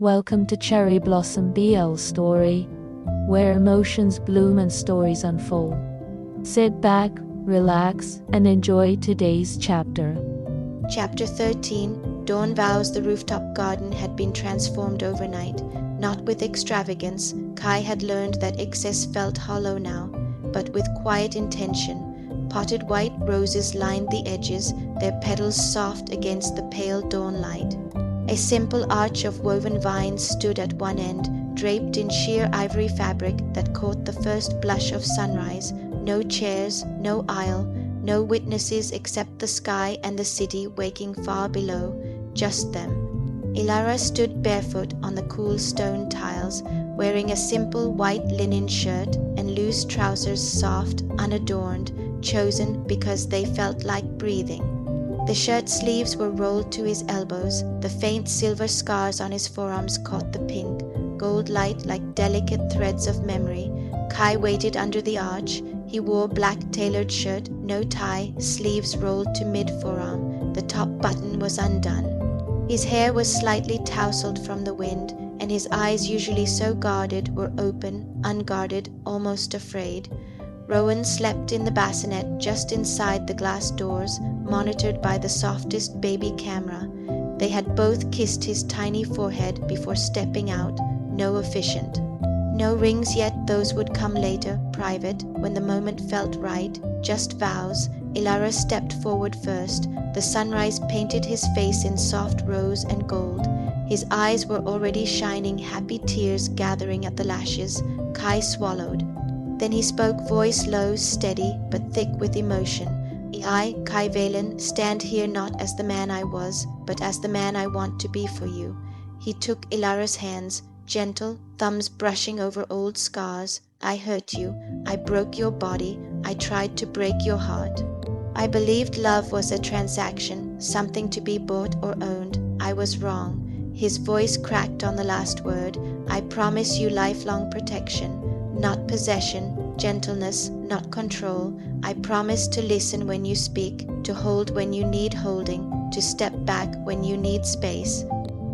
Welcome to Cherry Blossom BL Story, where emotions bloom and stories unfold. Sit back, relax, and enjoy today's chapter. Chapter 13. Dawn vows the rooftop garden had been transformed overnight. Not with extravagance, Kai had learned that excess felt hollow now, but with quiet intention. Potted white roses lined the edges, their petals soft against the pale dawn light. A simple arch of woven vines stood at one end, draped in sheer ivory fabric that caught the first blush of sunrise. No chairs, no aisle, no witnesses except the sky and the city waking far below, just them. Ilara stood barefoot on the cool stone tiles, wearing a simple white linen shirt and loose trousers, soft, unadorned, chosen because they felt like breathing. The shirt sleeves were rolled to his elbows. The faint silver scars on his forearms caught the pink, gold light like delicate threads of memory. Kai waited under the arch. He wore black tailored shirt, no tie, sleeves rolled to mid-forearm. The top button was undone. His hair was slightly tousled from the wind, and his eyes, usually so guarded, were open, unguarded, almost afraid. Rowan slept in the bassinet just inside the glass doors, monitored by the softest baby camera. They had both kissed his tiny forehead before stepping out, no efficient. No rings yet, those would come later, private, when the moment felt right, just vows. Ilara stepped forward first. The sunrise painted his face in soft rose and gold. His eyes were already shining, happy tears gathering at the lashes. Kai swallowed. Then he spoke, voice low, steady, but thick with emotion. I, Kai Valen, stand here not as the man I was, but as the man I want to be for you. He took Ilara's hands, gentle, thumbs brushing over old scars. I hurt you. I broke your body. I tried to break your heart. I believed love was a transaction, something to be bought or owned. I was wrong. His voice cracked on the last word. I promise you lifelong protection. Not possession, gentleness, not control. I promise to listen when you speak, to hold when you need holding, to step back when you need space.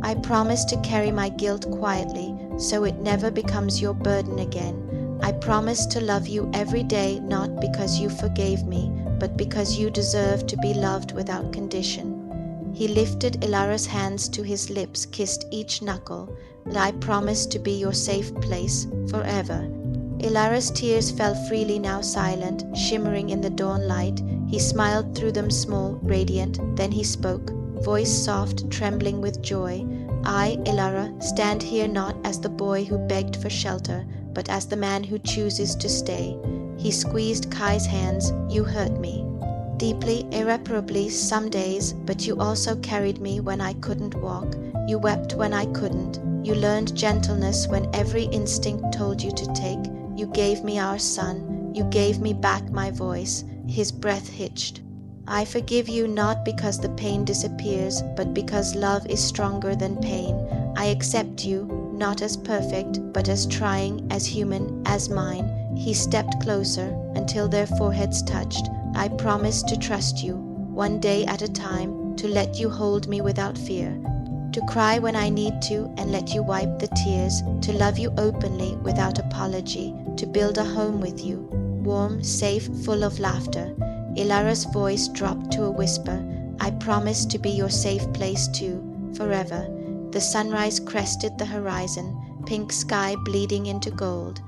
I promise to carry my guilt quietly, so it never becomes your burden again. I promise to love you every day, not because you forgave me, but because you deserve to be loved without condition. He lifted Ilara's hands to his lips, kissed each knuckle. I promise to be your safe place, forever. Ilara's tears fell freely, now silent, shimmering in the dawn light. He smiled through them, small, radiant. Then he spoke, voice soft, trembling with joy. I, Ilara, stand here not as the boy who begged for shelter, but as the man who chooses to stay. He squeezed Kai's hands. You hurt me. Deeply, irreparably, some days, but you also carried me when I couldn't walk. You wept when I couldn't. You learned gentleness when every instinct told you to take. You gave me our son. You gave me back my voice. His breath hitched. I forgive you not because the pain disappears, but because love is stronger than pain. I accept you, not as perfect, but as trying, as human, as mine. He stepped closer until their foreheads touched. I promise to trust you, one day at a time, to let you hold me without fear. To cry when I need to and let you wipe the tears, to love you openly without apology, to build a home with you, warm, safe, full of laughter. Ilara's voice dropped to a whisper. I promise to be your safe place too, forever. The sunrise crested the horizon, pink sky bleeding into gold.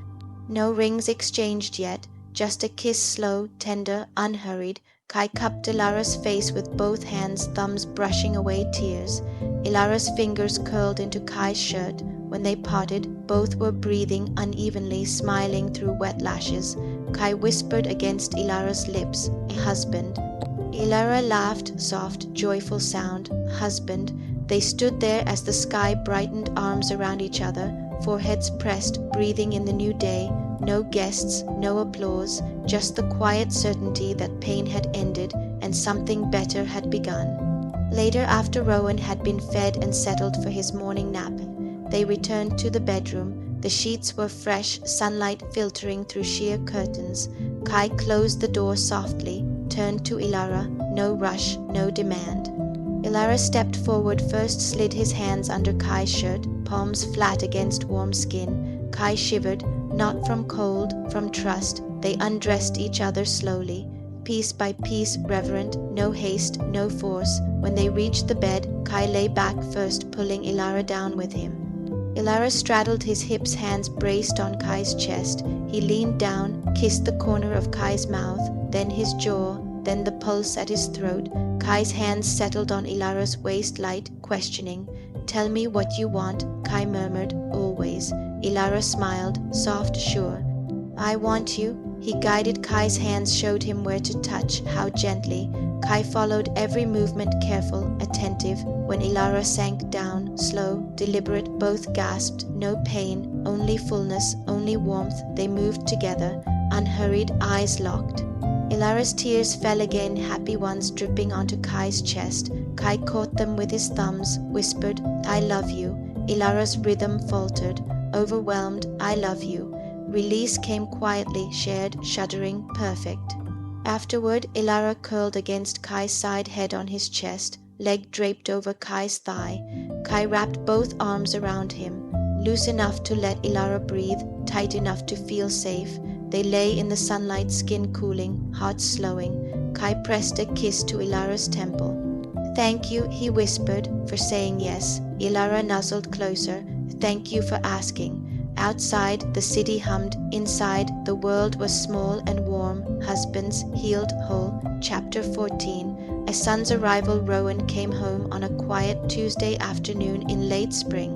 No rings exchanged yet, just a kiss, slow, tender, unhurried. Kai cupped Ilara's face with both hands, thumbs brushing away tears. Ilara's fingers curled into Kai's shirt. When they parted, both were breathing unevenly, smiling through wet lashes. Kai whispered against Ilara's lips, a husband. Ilara laughed, soft, joyful sound, husband. They stood there as the sky brightened, arms around each other, foreheads pressed, breathing in the new day. No guests, no applause, just the quiet certainty that pain had ended and something better had begun. Later, after Rowan had been fed and settled for his morning nap, they returned to the bedroom. The sheets were fresh, sunlight filtering through sheer curtains. Kai closed the door softly, turned to Ilara. No rush, no demand. Ilara stepped forward, first slid his hands under Kai's shirt, palms flat against warm skin. Kai shivered, not from cold, from trust. They undressed each other slowly, piece by piece, reverent, no haste, no force. When they reached the bed, Kai lay back first, pulling Ilara down with him. Ilara straddled his hips, hands braced on Kai's chest. He leaned down, kissed the corner of Kai's mouth, then his jaw, then the pulse at his throat. Kai's hands settled on Ilara's waist, light, questioning. "Tell me what you want," Kai murmured, "always." Ilara smiled, soft, sure. "I want you." He guided Kai's hands, showed him where to touch, how gently. Kai followed every movement, careful, attentive. When Ilara sank down, slow, deliberate, both gasped. No pain, only fullness, only warmth. They moved together, unhurried, eyes locked. Ilara's tears fell again, happy ones, dripping onto Kai's chest. Kai caught them with his thumbs, whispered, "I love you." Ilara's rhythm faltered, overwhelmed, "I love you." Release came quietly, shared, shuddering, perfect. Afterward, Ilara curled against Kai's side, head on his chest, leg draped over Kai's thigh. Kai wrapped both arms around him, loose enough to let Ilara breathe, tight enough to feel safe. They lay in the sunlight, skin cooling, hearts slowing. Kai pressed a kiss to Ilara's temple. "Thank you," he whispered, "for saying yes." Ilara nuzzled closer. "Thank you for asking." Outside, the city hummed. Inside, the world was small and warm. Husbands, healed, whole. Chapter 14. A son's arrival. Rowan came home on a quiet Tuesday afternoon in late spring.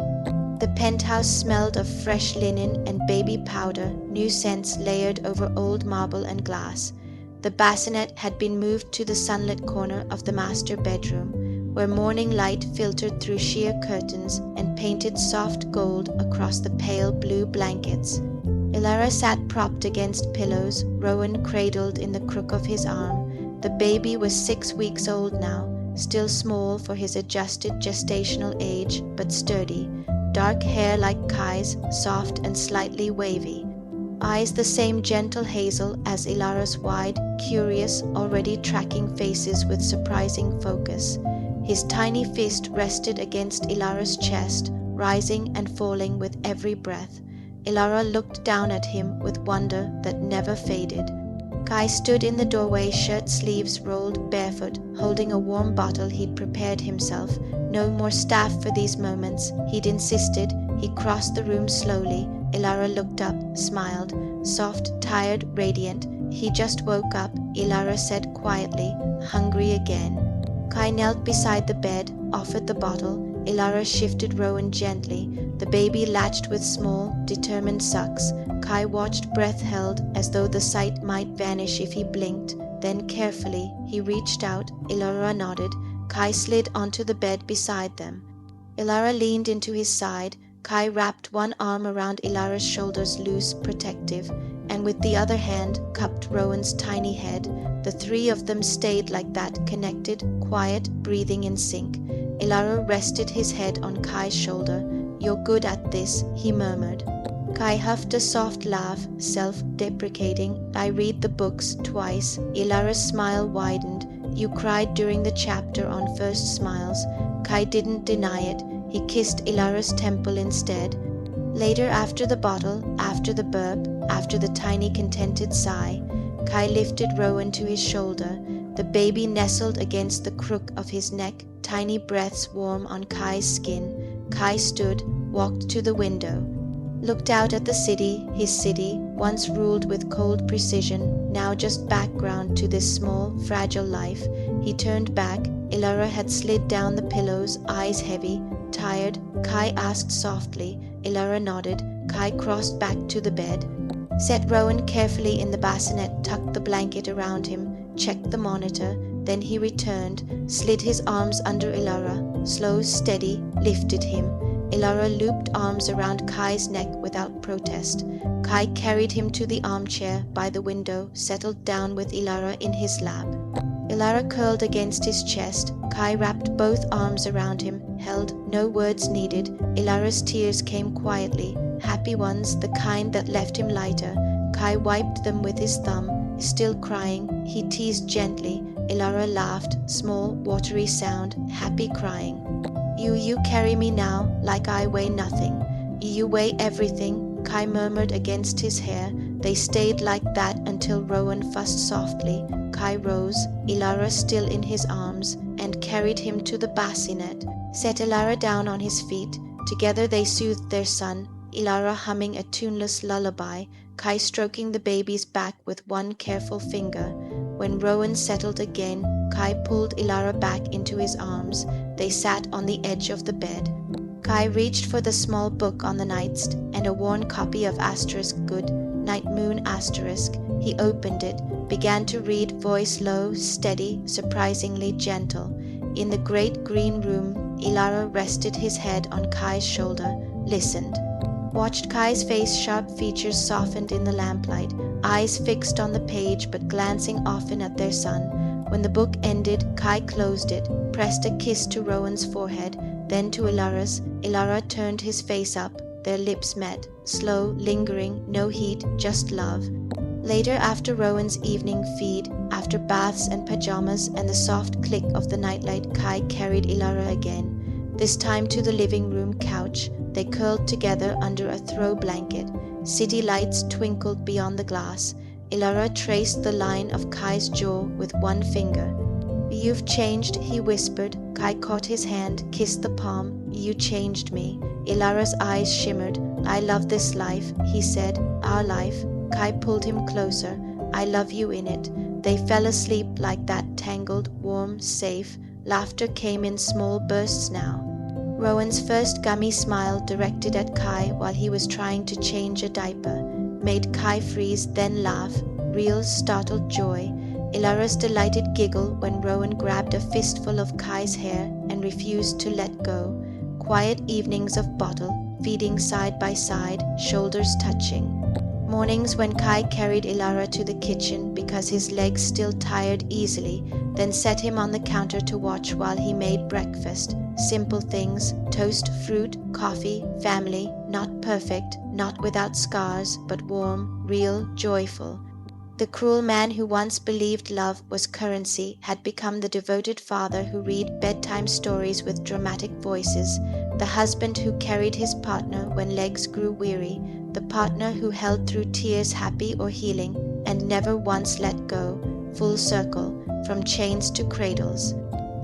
The penthouse smelled of fresh linen and baby powder, new scents layered over old marble and glass. The bassinet had been moved to the sunlit corner of the master bedroom, where morning light filtered through sheer curtains and painted soft gold across the pale blue blankets. Ilara sat propped against pillows, Rowan cradled in the crook of his arm. The baby was 6 weeks old now, still small for his adjusted gestational age, but sturdy. Dark hair like Kai's, soft and slightly wavy. Eyes the same gentle hazel as Ilara's, wide, curious, already tracking faces with surprising focus. His tiny fist rested against Ilara's chest, rising and falling with every breath. Ilara looked down at him with wonder that never faded. Kai stood in the doorway, shirt sleeves rolled, barefoot, holding a warm bottle he'd prepared himself. No more staff for these moments, he'd insisted. He crossed the room slowly. Ilara looked up, smiled, soft, tired, radiant. "He just woke up," Ilara said quietly, "hungry again." Kai knelt beside the bed, offered the bottle. Ilara shifted Rowan gently. The baby latched with small, determined sucks. Kai watched, breath held, as though the sight might vanish if he blinked. Then carefully, he reached out. Ilara nodded. Kai slid onto the bed beside them. Ilara leaned into his side. Kai wrapped one arm around Ilara's shoulders, loose, protective, and with the other hand cupped Rowan's tiny head. The three of them stayed like that, connected, quiet, breathing in sync. Ilara rested his head on Kai's shoulder. "You're good at this," he murmured. Kai huffed a soft laugh, self-deprecating. "I read the books twice." Ilara's smile widened. "You cried during the chapter on first smiles." Kai didn't deny it. He kissed Ilara's temple instead. Later, after the bottle, after the burp, after the tiny contented sigh, Kai lifted Rowan to his shoulder. The baby nestled against the crook of his neck, tiny breaths warm on Kai's skin. Kai stood, walked to the window, looked out at the city, his city, once ruled with cold precision, now just background to this small, fragile life. He turned back. Ilara had slid down the pillows, eyes heavy, tired. Kai asked softly. Ilara nodded. Kai crossed back to the bed, set Rowan carefully in the bassinet, tucked the blanket around him, checked the monitor. Then he returned, slid his arms under Ilara, slow, steady, lifted him. Ilara looped arms around Kai's neck without protest. Kai carried him to the armchair by the window, settled down with Ilara in his lap. Ilara curled against his chest. Kai wrapped both arms around him, held, no words needed. Ilara's tears came quietly, happy ones, the kind that left him lighter. Kai wiped them with his thumb. Still crying, he teased gently. Ilara laughed, small, watery sound, happy crying. You carry me now, like I weigh nothing. You weigh everything, Kai murmured against his hair. They stayed like that until Rowan fussed softly. Kai rose, Ilara still in his arms, and carried him to the bassinet, set Ilara down on his feet. Together they soothed their son, Ilara humming a tuneless lullaby, Kai stroking the baby's back with one careful finger. When Rowan settled again, Kai pulled Ilara back into his arms. They sat on the edge of the bed. Kai reached for the small book on the nightstand and a worn copy of Good Night Moon Asterisk. He opened it, began to read, voice low, steady, surprisingly gentle. In the great green room, Ilara rested his head on Kai's shoulder, listened. Watched Kai's face, sharp features softened in the lamplight, eyes fixed on the page but glancing often at their son. When the book ended, Kai closed it, pressed a kiss to Rowan's forehead, then to Ilara's. Ilara turned his face up. Their lips met, slow, lingering, no heat, just love. Later, after Rowan's evening feed, after baths and pajamas and the soft click of the nightlight, Kai carried Ilara again, this time to the living room couch. They curled together under a throw blanket. City lights twinkled beyond the glass. Ilara traced the line of Kai's jaw with one finger. "You've changed," he whispered. Kai caught his hand, kissed the palm. "You changed me." Ilara's eyes shimmered. "I love this life," he said. "Our life." Kai pulled him closer. "I love you in it." They fell asleep like that, tangled, warm, safe. Laughter came in small bursts now. Rowan's first gummy smile, directed at Kai while he was trying to change a diaper, made Kai freeze, then laugh. Real, startled joy. Ilara's delighted giggle when Rowan grabbed a fistful of Kai's hair and refused to let go. Quiet evenings of bottle, feeding side by side, shoulders touching. Mornings when Kai carried Ilara to the kitchen because his legs still tired easily, then set him on the counter to watch while he made breakfast. Simple things, toast, fruit, coffee, family, not perfect, not without scars, but warm, real, joyful. The cruel man who once believed love was currency had become the devoted father who read bedtime stories with dramatic voices, the husband who carried his partner when legs grew weary, the partner who held through tears, happy or healing, and never once let go, full circle, from chains to cradles.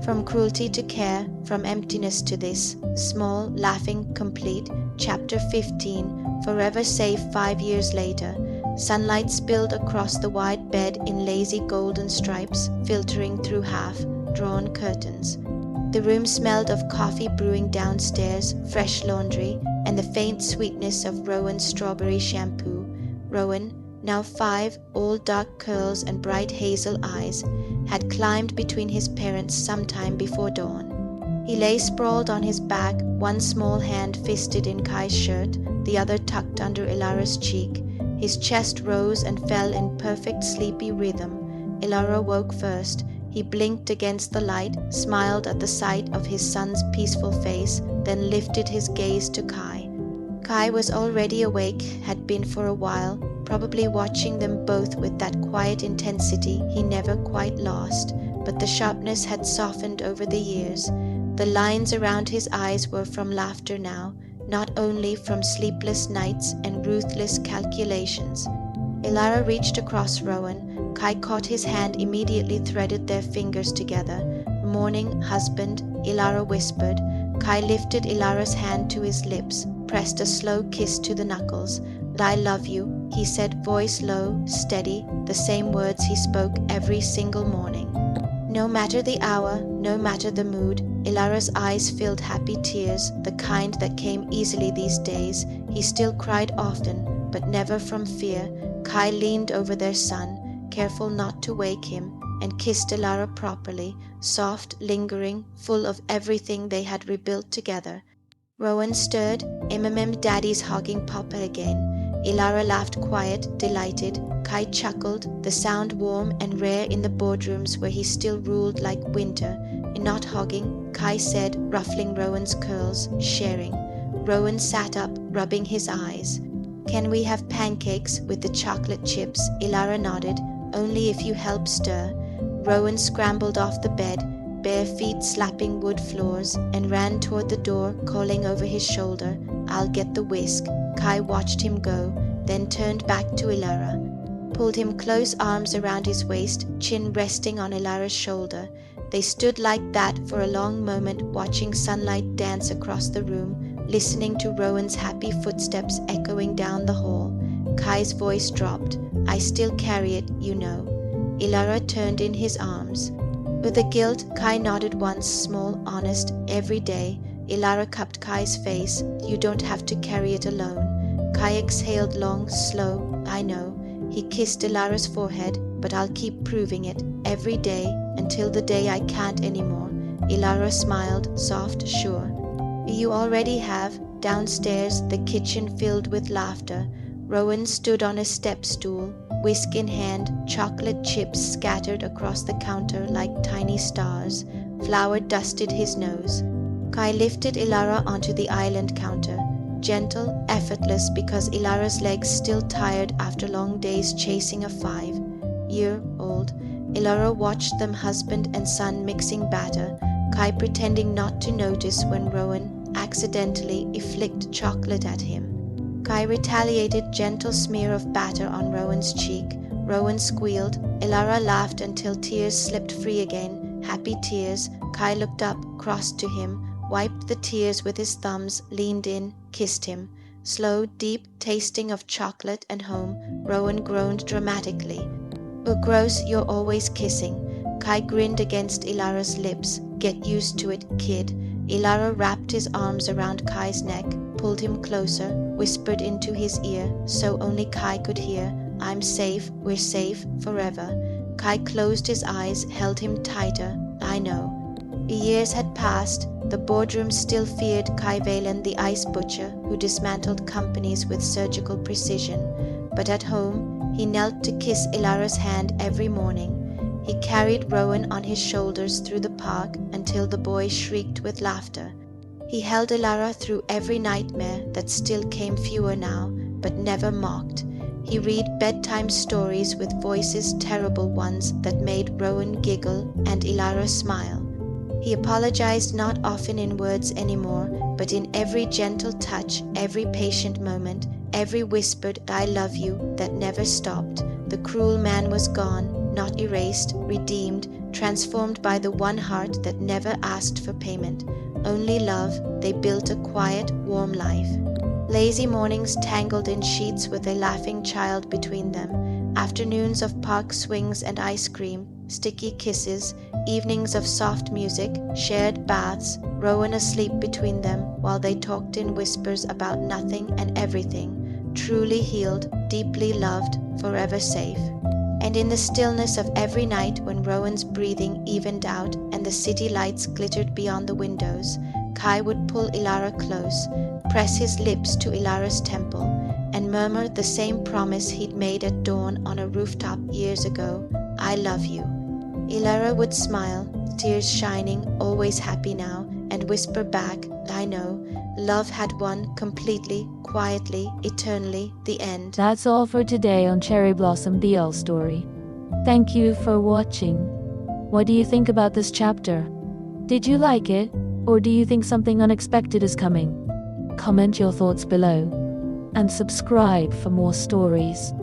From cruelty to care, from emptiness to this, small, laughing, complete, chapter 15, forever safe 5 years later. Sunlight spilled across the wide bed in lazy golden stripes, filtering through half-drawn curtains. The room smelled of coffee brewing downstairs, fresh laundry, and the faint sweetness of Rowan's strawberry shampoo. Rowan, now 5, all dark curls and bright hazel eyes, had climbed between his parents sometime before dawn. He lay sprawled on his back, one small hand fisted in Kai's shirt, the other tucked under Ilara's cheek. His chest rose and fell in perfect sleepy rhythm. Ilara woke first. He blinked against the light, smiled at the sight of his son's peaceful face, then lifted his gaze to Kai. Kai was already awake, had been for a while, probably watching them both with that quiet intensity he never quite lost, but the sharpness had softened over the years. The lines around his eyes were from laughter now, not only from sleepless nights and ruthless calculations. Ilara reached across Rowan. Kai caught his hand, immediately threaded their fingers together. "Morning, husband," Ilara whispered. Kai lifted Ilara's hand to his lips, pressed a slow kiss to the knuckles. "I love you," he said, voice low, steady, the same words he spoke every single morning. No matter the hour, no matter the mood, Ilara's eyes filled happy tears, the kind that came easily these days. He still cried often, but never from fear. Kai leaned over their son, careful not to wake him, and kissed Ilara properly, soft, lingering, full of everything they had rebuilt together. Rowan stirred, Daddy's hogging Papa again. Ilara laughed quiet, delighted. Kai chuckled, the sound warm and rare in the boardrooms where he still ruled like winter. "Not hogging," Kai said, ruffling Rowan's curls, sharing. Rowan sat up, rubbing his eyes. "Can we have pancakes with the chocolate chips?" Ilara nodded. "Only if you help stir." Rowan scrambled off the bed, bare feet slapping wood floors, and ran toward the door, calling over his shoulder, "I'll get the whisk." Kai watched him go, then turned back to Ilara, pulled him close, arms around his waist, chin resting on Ilara's shoulder. They stood like that for a long moment, watching sunlight dance across the room, listening to Rowan's happy footsteps echoing down the hall. Kai's voice dropped. "I still carry it, you know." Ilara turned in his arms. With a guilt, Kai nodded once, small, honest, every day. Ilara cupped Kai's face. "You don't have to carry it alone." Kai exhaled long, slow. "I know." He kissed Ilara's forehead. "But I'll keep proving it, every day, until the day I can't anymore." Ilara smiled, soft, sure. "You already have." Downstairs, the kitchen filled with laughter. Rowan stood on a step stool, whisk in hand, chocolate chips scattered across the counter like tiny stars. Flour dusted his nose. Kai lifted Ilara onto the island counter, gentle, effortless, because Ilara's legs still tired after long days chasing a 5-year-old. Ilara watched them, husband and son, mixing batter, Kai pretending not to notice when Rowan accidentally flicked chocolate at him. Kai retaliated, gentle smear of batter on Rowan's cheek. Rowan squealed. Ilara laughed until tears slipped free again, happy tears. Kai looked up, crossed to him, wiped the tears with his thumbs, leaned in, kissed him. Slow, deep tasting of chocolate and home. Rowan groaned dramatically. "Oh, gross, you're always kissing." Kai grinned against Ilara's lips. "Get used to it, kid." Ilara wrapped his arms around Kai's neck, pulled him closer, whispered into his ear, so only Kai could hear, "I'm safe, we're safe, forever." Kai closed his eyes, held him tighter. "I know." Years had passed. The boardroom still feared Kai Valen, the ice butcher who dismantled companies with surgical precision. But at home, he knelt to kiss Ilara's hand every morning. He carried Rowan on his shoulders through the park until the boy shrieked with laughter. He held Ilara through every nightmare that still came fewer now, but never mocked. He read bedtime stories with voices, terrible ones, that made Rowan giggle and Ilara smile. He apologized not often in words anymore, but in every gentle touch, every patient moment, every whispered "I love you" that never stopped. The cruel man was gone, not erased, redeemed, transformed by the one heart that never asked for payment. Only love. They built a quiet, warm life. Lazy mornings tangled in sheets with a laughing child between them. Afternoons of park swings and ice cream, sticky kisses, evenings of soft music, shared baths, Rowan asleep between them while they talked in whispers about nothing and everything. Truly healed, deeply loved, forever safe. And in the stillness of every night, when Rowan's breathing evened out and the city lights glittered beyond the windows, Kai would pull Ilara close, press his lips to Ilara's temple, and murmur the same promise he'd made at dawn on a rooftop years ago, "I love you." Ilara would smile, tears shining, always happy now, and whisper back, "I know." Love had won completely, quietly, eternally, the end. That's all for today on Cherry Blossom BL Story. Thank you for watching. What do you think about this chapter? Did you like it? Or do you think something unexpected is coming? Comment your thoughts below. And subscribe for more stories.